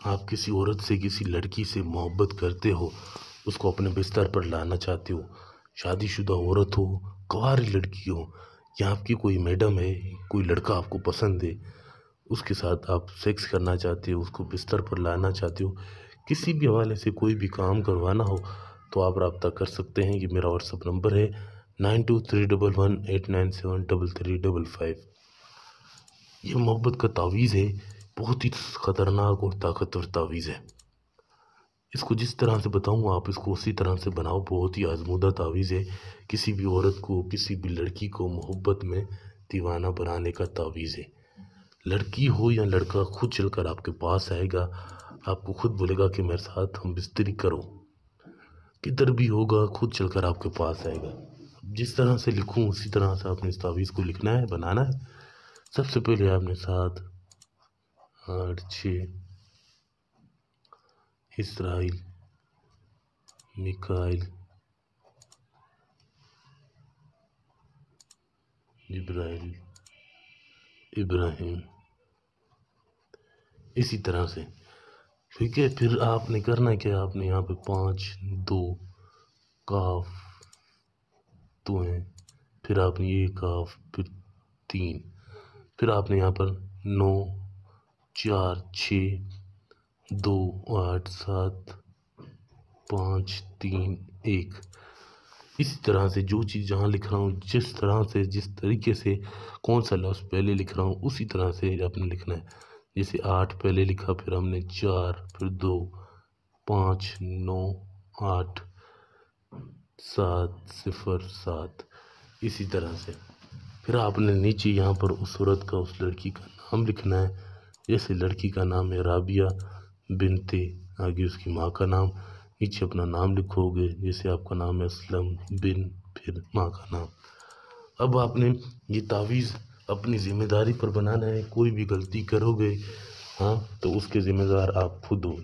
آپ کسی عورت سے کسی لڑکی سے محبت کرتے ہو، اس کو اپنے بستر پر لانا چاہتے ہو، شادی شدہ عورت ہو، کنواری لڑکی ہو، یا آپ کی کوئی میڈم ہے، کوئی لڑکا آپ کو پسند ہے، اس کے ساتھ آپ سیکس کرنا چاہتے ہو، اس کو بستر پر لانا چاہتے ہو، کسی بھی حوالے سے کوئی بھی کام کروانا ہو تو آپ رابطہ کر سکتے ہیں۔ یہ میرا واٹس ایپ نمبر ہے 923118973355۔ یہ محبت کا تعویذ ہے، بہت ہی خطرناک اور طاقتور تعویذ ہے۔ اس کو جس طرح سے بتاؤں آپ اس کو اسی طرح سے بناؤ، بہت ہی آزمودہ تعویذ ہے۔ کسی بھی عورت کو، کسی بھی لڑکی کو محبت میں دیوانہ بنانے کا تعویذ ہے۔ لڑکی ہو یا لڑکا خود چل کر آپ کے پاس آئے گا، آپ کو خود بولے گا کہ میرے ساتھ ہم بستری کرو، کدھر بھی ہوگا خود چل کر آپ کے پاس آئے گا۔ جس طرح سے لکھوں اسی طرح سے آپ نے اس تعویذ کو لکھنا ہے، بنانا ہے۔ سب سے پہلے آپ نے 7 8 6 اسرائیل، میکائیل، جبرائیل، ابراہیم، اسی طرح سے، ٹھیک ہے۔ پھر آپ نے کرنا کیا، آپ نے یہاں پہ 5 2 کاف تو ہیں، پھر آپ نے یہ کاف، پھر 3، پھر آپ نے یہاں پر 9 4 6 2 8 7 5 3 1۔ اسی طرح سے جو چیز جہاں لکھ رہا ہوں، جس طرح سے، جس طریقے سے کون سا لفظ پہلے لکھ رہا ہوں اسی طرح سے آپ نے لکھنا ہے۔ جیسے 8 پہلے لکھا، پھر ہم نے 4، پھر 2 5 9 8 7 0 7، اسی طرح سے۔ پھر آپ نے نیچے یہاں پر اس عورت کا، اس لڑکی کا نام لکھنا ہے۔ جیسے لڑکی کا نام ہے رابعہ بنت، آگے اس کی ماں کا نام، نیچے اپنا نام لکھو گے۔ جیسے آپ کا نام ہے اسلم بن، پھر ماں کا نام۔ اب آپ نے یہ تعویذ اپنی ذمہ داری پر بنانا ہے، کوئی بھی غلطی کرو گے ہاں تو اس کے ذمہ دار آپ خود ہو۔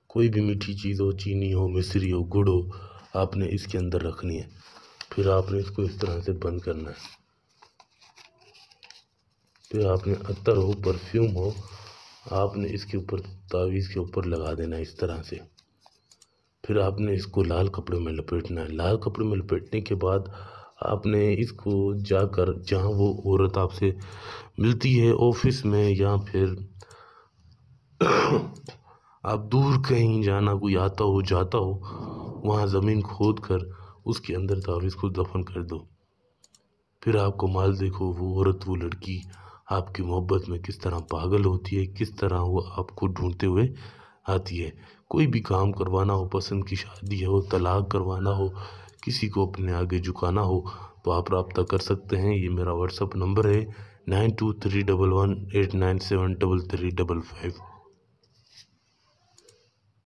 کوئی بھی میٹھی چیز ہو، چینی ہو، مصری ہو، گڑ ہو، آپ نے اس کے اندر رکھنی ہے۔ پھر آپ نے اس کو اس طرح سے بند کرنا ہے۔ پھر آپ نے عطر ہو، پرفیوم ہو، آپ نے اس کے اوپر، تعویذ کے اوپر لگا دینا ہے اس طرح سے۔ پھر آپ نے اس کو لال کپڑے میں لپیٹنا ہے۔ لال کپڑے میں لپیٹنے کے بعد آپ نے اس کو جا کر جہاں وہ عورت آپ سے ملتی ہے، آفس میں یا پھر آپ دور کہیں جانا، کوئی آتا ہو جاتا ہو، وہاں زمین کھود کر اس کے اندر تعویذ کو دفن کر دو۔ پھر آپ کو مال دیکھو، وہ عورت، وہ لڑکی آپ کی محبت میں کس طرح پاگل ہوتی ہے، کس طرح وہ آپ کو ڈھونڈتے ہوئے آتی ہے۔ کوئی بھی کام کروانا ہو، پسند کی شادی ہو، طلاق کروانا ہو، کسی کو اپنے آگے جھکانا ہو تو آپ رابطہ کر سکتے ہیں۔ یہ میرا واٹس ایپ نمبر ہے 923118973355۔